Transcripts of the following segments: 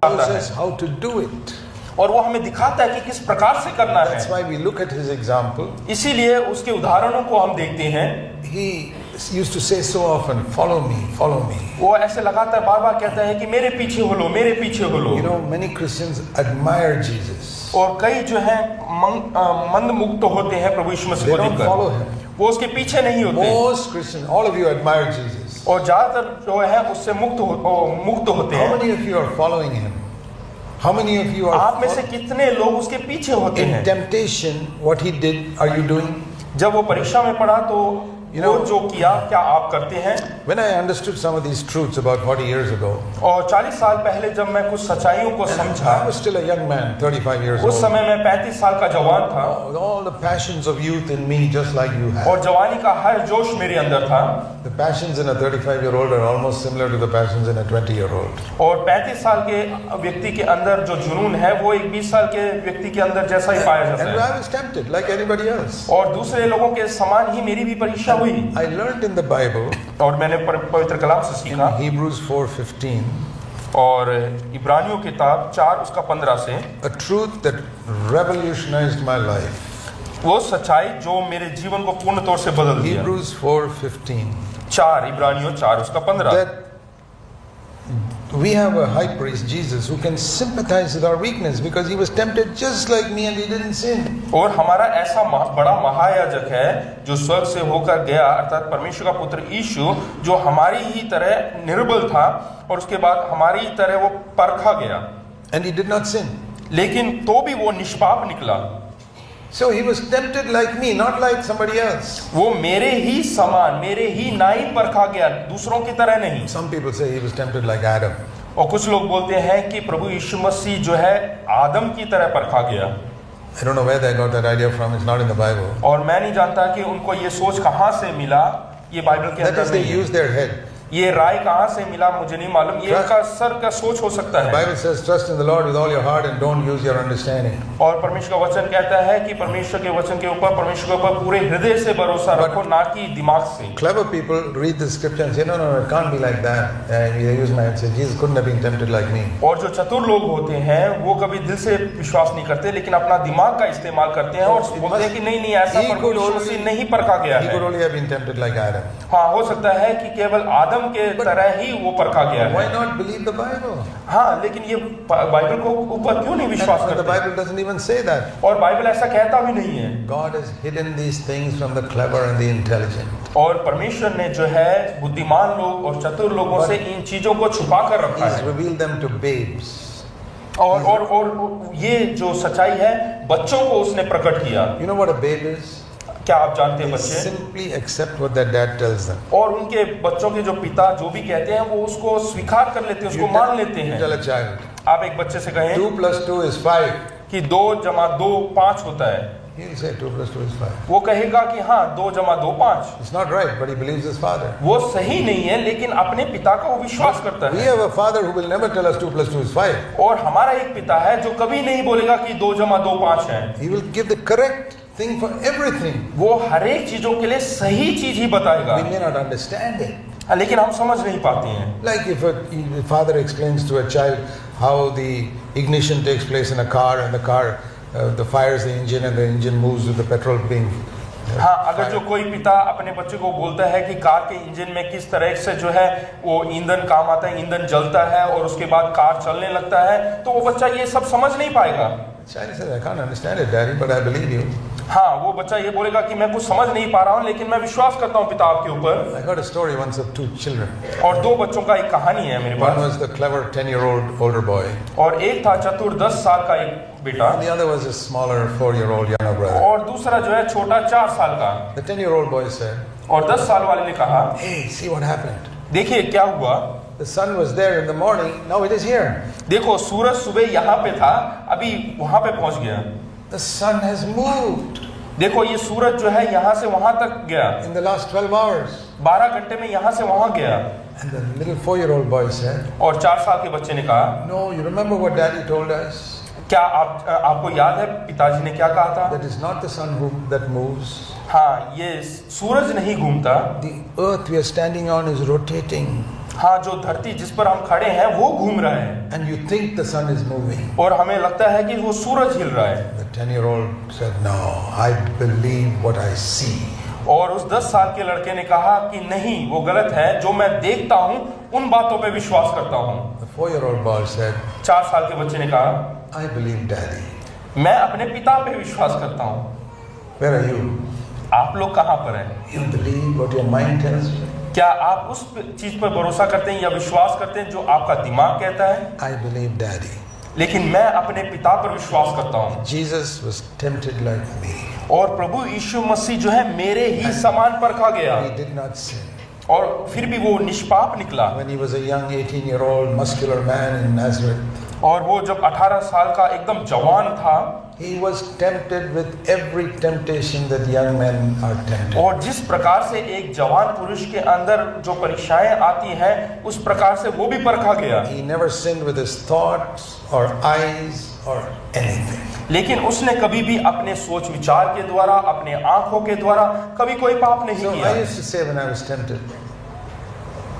shows us how to do it. और वो हमें दिखाता है कि किस प्रकार से करना That's है। why we look at his example. इसीलिए उसके उदाहरणों को हम देखते हैं। He used to say so often, "Follow me, follow me." वो ऐसे लगातार बार बार कहता है कि मेरे पीछे हो लो, मेरे पीछे हो लो। You know, many Christians admire Jesus. और कई जो है मंद मुक्त होते हैं प्रभु यीशु मसीह They को don't follow देखकर, him. वो उसके पीछे नहीं होते। Most Christians, all of you admire Jesus. और ज्यादातर जो है उससे मुक्त होते How हैं। many of you are following him? How many of you आप में are से कितने लोग उसके पीछे होते in हैं? temptation? What he did, are you doing? जब वो परीक्षा में पड़ा तो You know, वो जो किया क्या आप करते हैं? When I understood some of these truths about 40 years ago, और 40 साल पहले जब मैं कुछ सच्चाइयों को समझा, I was still a young man, 35 years उस old. समय मैं 35 साल का जवान था With all the passions of youth in me, just like you और have. जवानी का हर जोश मेरे अंदर था। The passions in a 35-year-old are almost similar to the passions in a 20-year-old. और 35 साल के व्यक्ति के अंदर जो जुनून है वो एक 20 साल के व्यक्ति के अंदर जैसा ही पाया जाता And है। I was tempted, like anybody else. और दूसरे लोगों के समान ही मेरी भी परीक्षा हुई। I learned in the Bible, और मैंने पवित्र कलाम से in सीखा Hebrews 4:15, और इब्रानियों किताब 4:15 से a truth that revolutionized my life. वो सच्चाई जो मेरे जीवन को पूर्ण तौर से बदल दिया। Hebrews 4:15. 4 इब्रानियों 4:15 That we have a high priest, Jesus, who can sympathize with our weakness because he was tempted just like me and he didn't sin. और हमारा ऐसा बड़ा महायाजक है जो स्वर्ग से होकर गया, अर्थात परमेश्वर का पुत्र यीशु, जो हमारी ही तरह निर्बल था और उसके बाद हमारी ही तरह वो परखा गया, And he did not sin. लेकिन तो भी वो निष्पाप निकला। So he was tempted like me, not like somebody else. वो मेरे ही समान, मेरे ही नाई परखा गया, दूसरों की तरह नहीं। Some people say he was tempted like Adam. और कुछ लोग बोलते हैं कि प्रभु यीशु मसीह जो है आदम की तरह परखा गया। I don't know where they got that idea from. It's not in the Bible. और मैं नहीं जानता कि उनको ये सोच कहाँ से मिला, ये बाइबल के That अंदर is, they नहीं है। use their head. ये राय कहाँ से मिला मुझे नहीं मालूम, ये Trust- इनका सर का सोच हो सकता The है। Bible says, "Trust in the Lord with all your heart and don't use your understanding." और परमेश्वर का वचन कहता है कि परमेश्वर के वचन के ऊपर, परमेश्वर के ऊपर पूरे हृदय से भरोसा रखो, ना कि दिमाग से। Clever people read the scripture and say, "No, no, no, it can't be like that." They use my head and say, "Jesus couldn't have been tempted like me." और जो चतुर लोग होते हैं वो कभी दिल से विश्वास नहीं करते, लेकिन अपना दिमाग का इस्तेमाल करते हैं और बोलते हैं कि नहीं नहीं, ऐसा He परमेश्वर could only- मसीह नहीं परखा गया He could है। only have been tempted like Adam. हाँ, हो सकता है कि केवल आदम के तरह ही वो परखा गया Why है। not believe the Bible? हाँ, लेकिन ये बाइबल को ऊपर क्यों नहीं विश्वास And the करते? Bible doesn't even say that. और बाइबल ऐसा कहता भी नहीं है। God has hidden these things from the clever and the intelligent. और परमेश्वर ने जो है बुद्धिमान लोग और चतुर लोगों से इन चीजों को छुपा कर He रखा has है। revealed them to babes. और ये जो सच्चाई है बच्चों को उसने प्रकट किया। You know what a babe is? क्या आप जानते हैं They बच्चे? simply accept what their dad tells them. और उनके बच्चों के जो पिता जो भी कहते हैं वो उसको स्वीकार कर लेते हैं, उसको मान लेते You हैं। tell a child, आप एक बच्चे से कहें 2 + 2 is 5. कि 2 + 2 5 होता है, He'll say 2 + 2 is 5. वो कहेगा कि हाँ 2 + 2 5। It's not right, but he believes his father. वो सही नहीं है, लेकिन अपने पिता का वो विश्वास करता We है। have a father who will never tell us 2 + 2 is 5. और हमारा एक पिता है जो कभी नहीं बोलेगा कि 2 + 2 5 है। He will give the correct thing for everything. वो हर एक चीजों के लिए सही चीज ही बताएगा, We may not understand it. लेकिन हम समझ नहीं पाते हैं। Like if a father explains to a child how the ignition takes place in a car and the car the fires the engine and the engine moves with the petrol being हाँ, अगर जो कोई पिता अपने बच्चे को बोलता है कि कार के इंजन में किस तरह से जो है वो ईंधन काम आता है, ईंधन जलता है और उसके बाद कार चलने लगता है, तो वो बच्चा ये सब समझ नहीं पाएगा। child says, "I can't understand it, Daddy, but I believe you." हाँ, वो बच्चा ये बोलेगा कि मैं कुछ समझ नहीं पा रहा हूँ, लेकिन मैं विश्वास करता हूँ पिता आपके ऊपर। I heard a story once of 2 children. और 2 बच्चों का एक कहानी है मेरे One pass. was the clever 10-year-old older boy, और एक था चतुर 10 साल का एक बेटा, and the other was a smaller 4-year-old younger brother. और दूसरा जो है छोटा 4 साल का। The 10-year-old boy said, और 10 साल वाले ने कहा, "Hey, see what happened? देखिए क्या हुआ, The sun was there in the morning, now it is here. देखो सूरज सुबह यहाँ पे था, अभी वहां पे पहुंच गया। The sun has moved देखो ये सूरज जो है यहाँ से वहां तक गया, in the last 12 hours." 12 घंटे में यहाँ से वहां गया। And the little 4-year-old boy said, और 4 साल के बच्चे ने कहा, "No, you remember what Daddy told us? क्या आपको याद है पिताजी ने क्या कहा था? That is not the sun that moves. हाँ, ये सूरज नहीं घूमता, The earth we are standing on is rotating." हाँ, जो धरती जिस पर हम खड़े हैं वो घूम रहा है and you think the sun is moving. और हमें लगता है कि वो सूरज हिल रहा है। The 10-year-old said, "No, I believe what I see." और उस 10 साल के लड़के ने कहा कि नहीं, वो गलत है, जो मैं देखता हूँ उन बातों पे विश्वास करता हूँ। The 4-year-old boy said, 4 साल के बच्चे ने कहा, "I believe Daddy." मैं अपने पिता पे विश्वास करता हूँ। Where are you? आप लोग कहाँ पर हैं? You believe what your mind tells you? क्या आप उस चीज पर भरोसा करते हैं या विश्वास करते हैं जो आपका दिमाग कहता है? I believe Daddy. लेकिन मैं अपने पिता पर विश्वास करता हूँ। Jesus was tempted like me. और प्रभु यीशु मसीह जो है मेरे ही समान परखा गया He did not sin. और फिर भी वो निष्पाप निकला। When he was a young 18-year-old muscular man in Nazareth, और वो जब 18 साल का एकदम जवान था, he was tempted with every temptation that young men are tempted. और जिस प्रकार से एक जवान पुरुष के अंदर जो परीक्षाएं आती हैं उस प्रकार से वो भी परखा गया। He never sinned with his thoughts or eyes or anything. लेकिन उसने कभी भी अपने सोच विचार के द्वारा, अपने आंखों के द्वारा कभी कोई पाप नहीं So किया। I used to say when I was tempted,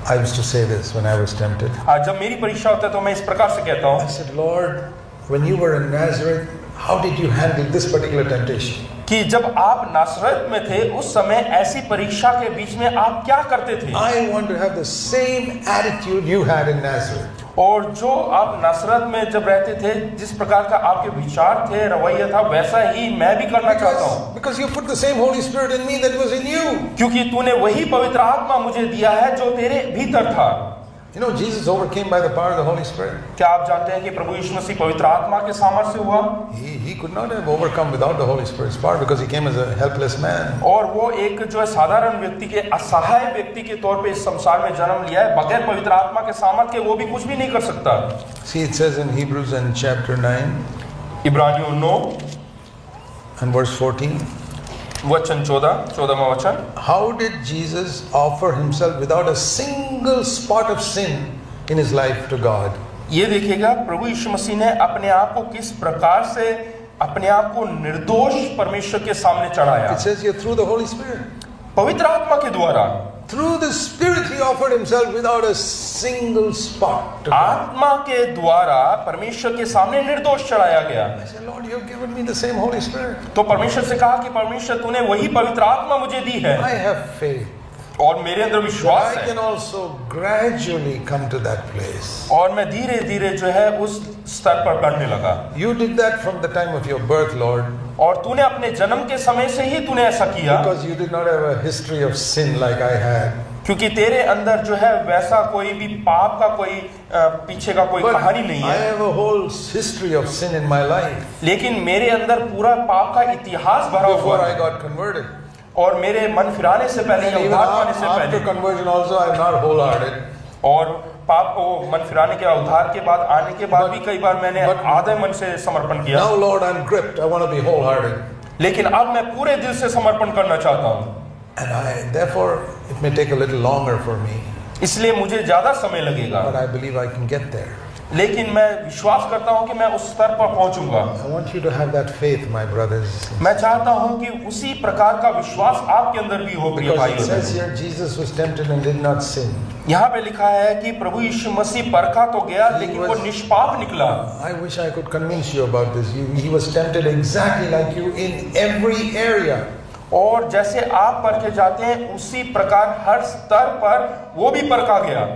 I used to say this when I was tempted. जब मेरी परीक्षा होता है तो मैं इस प्रकार से कहता I हूँ said, Lord, when you were in Nazareth, how did you handle this particular temptation? कि जब आप नासरत में थे उस समय ऐसी परीक्षा के बीच में आप क्या करते थे? I want to have the same attitude you had in Nazareth. और जो आप नासरत में जब रहते थे, जिस प्रकार का आपके विचार थे, रवैया था, वैसा ही मैं भी करना चाहता हूँ। Because you put the same Holy Spirit in me that was in you. क्योंकि तूने वही पवित्र आत्मा मुझे दिया है जो तेरे भीतर था। You know, Jesus overcame by the power of the Holy Spirit. क्या आप जानते हैं कि प्रभु यीशु मसीह पवित्र आत्मा के सामर्थ्य से हुआ? He could not have overcome without the Holy Spirit's power because he came as a helpless man. और वो एक जो है साधारण व्यक्ति के, असहाय व्यक्ति के तौर पे इस संसार में जन्म लिया है, बगैर पवित्र आत्मा के सामर्थ्य के वो भी कुछ भी नहीं कर सकता। See, it says in Hebrews in chapter 9 इब्रानियों 9 and verse 14. वचन 14वां वचन। How did Jesus offer himself without a single spot of sin in his life to God? ये देखिएगा प्रभु यीशु मसीह ने अपने आप को किस प्रकार से अपने आप को निर्दोष परमेश्वर के सामने चढ़ाया। It says here through the Holy Spirit. पवित्र आत्मा के द्वारा, Through the Spirit he offered himself without a single spot to God. आत्मा के द्वारा परमेश्वर के सामने निर्दोष चढ़ाया गया। I said, Lord, you have given me the same Holy Spirit. तो परमेश्वर से कहा कि परमेश्वर तूने वही पवित्र आत्मा मुझे दी है I have faith. और मेरे अंदर विश्वास I है can also gradually come to that place. और मैं धीरे धीरे जो है उस स्तर पर बढ़ने लगा। You did that from the time of your birth, Lord, और तूने अपने जन्म के समय से ही तूने ऐसा किया because you did not have a history of sin like I had. क्योंकि तेरे अंदर जो है वैसा कोई भी पाप का कोई पीछे का कोई But कहानी नहीं I है, have a whole history of sin in my life लेकिन मेरे अंदर पूरा पाप का इतिहास भरा हुआ before I है। got converted. और मेरे मन फिराने से पहले या And even उद्धार पाने से after पहले, conversion also, I am not wholehearted. और पाप को मन फिराने के उद्धार के बाद आने के बाद भी कई बार मैंने but- आधे मन से समर्पण किया, Now, Lord, I'm gripped. I want to be wholehearted. लेकिन अब मैं पूरे दिल से समर्पण करना चाहता हूँ। And therefore, it may take a little longer for me, इसलिए मुझे ज्यादा समय लगेगा, but I believe I can get there. लेकिन मैं विश्वास करता हूँ कि मैं उस स्तर पर पहुंचूंगा। I want you to have that faith, my brothers. मैं चाहता हूँ कि उसी प्रकार का विश्वास आपके अंदर भी हो, प्रिय Because it भाइयों। says here, Jesus was tempted and did not sin. यहाँ पे लिखा है कि प्रभु यीशु मसीह परखा तो गया लेकिन वो निष्पाप निकला। I wish I could convince you about this. He was tempted exactly like you in every area. और जैसे आप परखे जाते हैं उसी प्रकार हर स्तर पर वो भी परखा गया।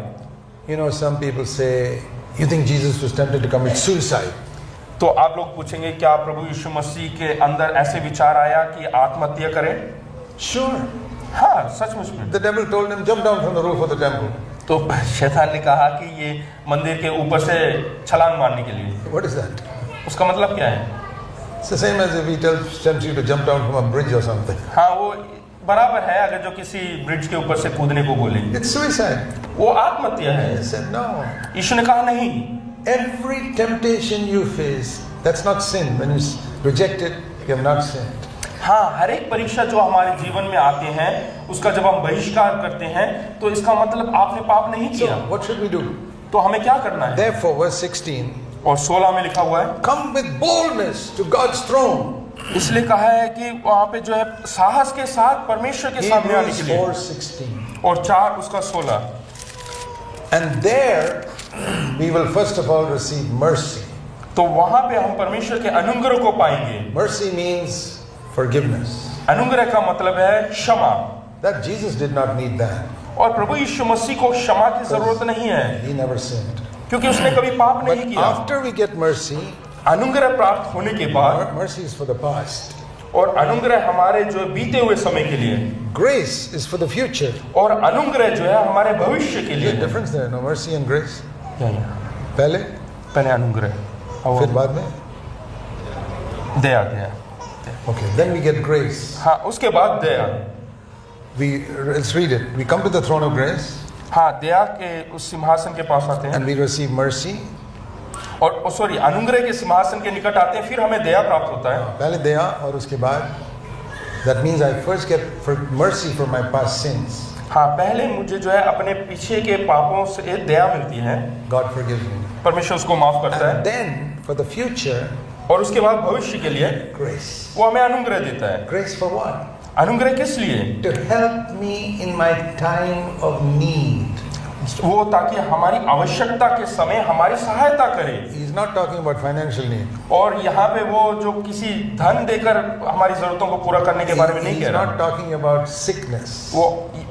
You know, some people say, you think Jesus was tempted to commit suicide? तो आप लोग पूछेंगे क्या प्रभु यीशु मसीह के अंदर ऐसे विचार आया कि आत्महत्या करें? Sure. हाँ, सचमुच में। The devil told him, jump down from the roof of the temple. तो शैतान ने कहा कि ये मंदिर के ऊपर से छलांग मारने के लिए। What is that? उसका मतलब क्या है? It's the same as if he tempts you to jump down from a bridge or something. हाँ, वो बराबर है अगर जो किसी ब्रिज के ऊपर से कूदने को बोले। It's suicide. वो आत्महत्या है। He said, no. यीशु ने कहा नहीं। Every temptation you face, that's not sin. When you reject it, you have not sinned. हाँ, हर एक परीक्षा जो हमारे जीवन में आते हैं उसका जब हम बहिष्कार करते हैं तो इसका मतलब आपने पाप नहीं So, किया। what should we do? तो हमें क्या करना है? Therefore, verse 16, और 16 में लिखा हुआ है, come with boldness to God's throne. इसलिए कहा है कि वहां पे जो है साहस के साथ परमेश्वर के सामने आने Hebrews के लिए। 4:16. और 4 उसका 16, And there we will first of all receive mercy. तो वहां पे हम परमेश्वर के अनुग्रह को पाएंगे। Mercy means forgiveness. अनुग्रह का मतलब है क्षमा, That Jesus did not need that. और प्रभु यीशु मसीह को क्षमा की जरूरत नहीं है, He never sinned. क्योंकि उसने कभी पाप But नहीं किया। after we get mercy, अनुग्रह प्राप्त होने के बाद, mercy is for the past. और अनुग्रह हमारे जो बीते हुए समय के लिए, Grace is for the future. और अनुग्रह जो है हमारे भविष्य के There's लिए। a difference there, no mercy and grace. पहले पहले अनुग्रह, फिर बाद में. दया, दया। Okay, then we get grace. हाँ, उसके बाद दया। Let's read it. We come to the throne of grace हाँ, दया के उस सिंहासन के पास आते हैं, and we receive mercy. और सॉरी अनुग्रह के सिंहासन के निकट आते हैं, फिर हमें दया प्राप्त होता है। पहले दया और उसके बाद, that means I first get mercy for my past sins. हाँ, पहले मुझे जो है अपने पीछे के पापों से दया मिलती है, God forgives me. परमेश्वर उसको माफ करता And है, then for the future, और उसके बाद भविष्य के लिए grace. वो हमें अनुग्रह देता है। Grace for what? अनुग्रह किस लिए? To help me in my time of need. वो ताकि हमारी आवश्यकता के समय हमारी सहायता करे। He's not talking about financial need. और यहाँ पे वो जो किसी धन देकर हमारी जरूरतों को पूरा करने के बारे में नहीं He's कह रहा। not talking about sickness.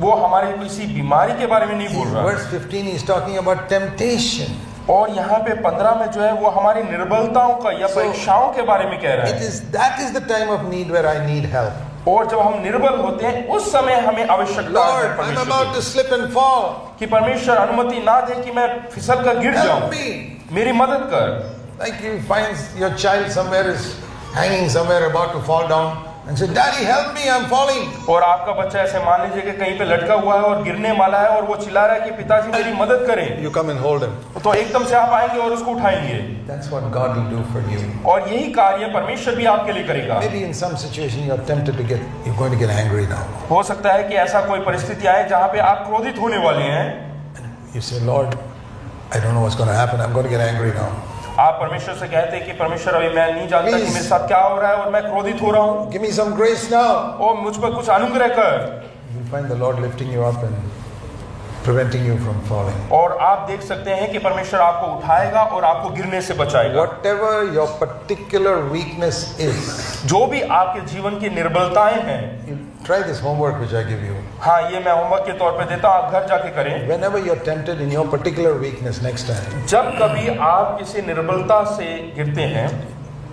वो हमारी किसी बीमारी के बारे में नहीं बोल रहा। Verse 15 he's talking about temptation. और यहाँ पे 15 में जो है वो हमारी निर्बलताओं का या परीक्षाओं के बारे में कह रहा है। That is the time of need where I need help. और जब हम निर्बल होते हैं उस समय हमें आवश्यकता है Lord, I'm परमेश्वर about to slip and fall. कि परमेश्वर अनुमति ना दे कि मैं फिसल कर गिर Help जाऊं, me. मेरी मदद कर। Like you find your child somewhere is hanging somewhere about to fall down and say, Daddy, help me, I'm falling. और आपका बच्चा ऐसे मान लीजिए कि कहीं पे लटका हुआ है और गिरने वाला है और वो चिल्ला रहा है कि पिताजी मेरी मदद करें, You come and hold him. तो एकदम से आप आएंगे और उसको उठाएंगे। That's what God will do for you. और यही कार्य परमेश्वर भी आपके लिए करेगा। Maybe in some situation you're tempted to you're going to get angry now. हो सकता है कि ऐसा कोई परिस्थिति आए जहाँ पे आप क्रोधित होने वाले हैं। You say, Lord, I don't know what's going to happen. I'm going to get angry now. आप परमेश्वर से कहते हैं कि परमेश्वर अभी मैं नहीं जानता कि मेरे साथ क्या हो रहा है और मैं क्रोधित हो रहा हूँ, Give me some grace now. और मुझ पर कुछ अनुग्रह कर। You'll find the Lord lifting you up and preventing you from falling. और आप देख सकते हैं कि परमेश्वर आपको उठाएगा और आपको गिरने से बचाएगा। Whatever your particular weakness is, जो भी आपके जीवन की निर्बलताएं हैं, you try this homework which I give you. हाँ, ये मैं होमवर्क के तौर पे देता हूँ, आप घर जाके करें। Whenever you're tempted in your particular weakness next time, जब कभी आप किसी निर्बलता से गिरते हैं,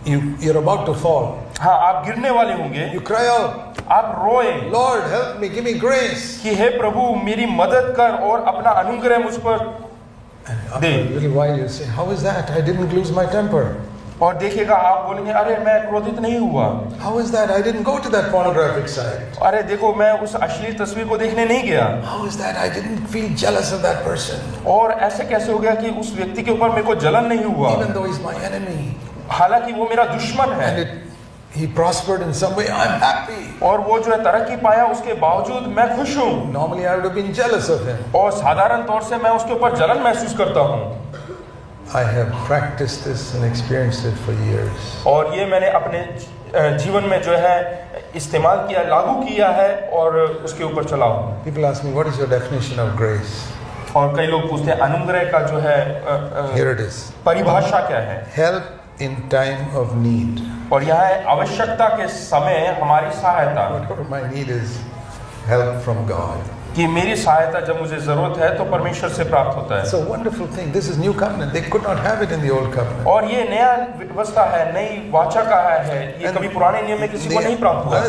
you're about to fall. हाँ, आप गिरने वाले होंगे, You cry out, आप रोए Lord, help me, give me grace. कि हे प्रभु मेरी मदद कर और अपना अनुग्रह मुझ पर And after a little while you say, how is that? I didn't lose my temper. और देखिएगा आप बोलेंगे, अरे मैं क्रोधित नहीं हुआ, How is that? I didn't go to that pornographic site. अरे देखो मैं उस अश्लील तस्वीर को देखने नहीं गया, How is that? I didn't feel jealous of that person. और ऐसे कैसे हो गया कि उस व्यक्ति के ऊपर मेरे को जलन नहीं हुआ, Even though he's my enemy. हालांकि वो मेरा दुश्मन है। And he prospered in some way, I'm happy. और वो जो है तरक्की पाया, उसके बावजूद मैं खुश हूँ, Normally I would have been jealous of him. और साधारण तौर से मैं उसके ऊपर जलन महसूस करता हूँ। I have practiced this and experienced it for years. और ये मैंने अपने जीवन में जो है इस्तेमाल किया, लागू किया है और उसके ऊपर चला हूँ। People ask me, what is your definition of grace? और कई लोग पूछते हैं अनुग्रह का जो है Here it is. परिभाषा क्या है? Help in time of need. और यहाँ है आवश्यकता के समय हमारी सहायता, Whatever my need is, help from God. कि मेरी सहायता जब मुझे जरूरत है तो परमेश्वर से प्राप्त होता है। It's a wonderful thing. This is new covenant. They could not have it in the old covenant. और ये नया व्यवस्था है, नई वाचा का है, ये कभी पुराने नियम में किसी को नहीं प्राप्त हुआ।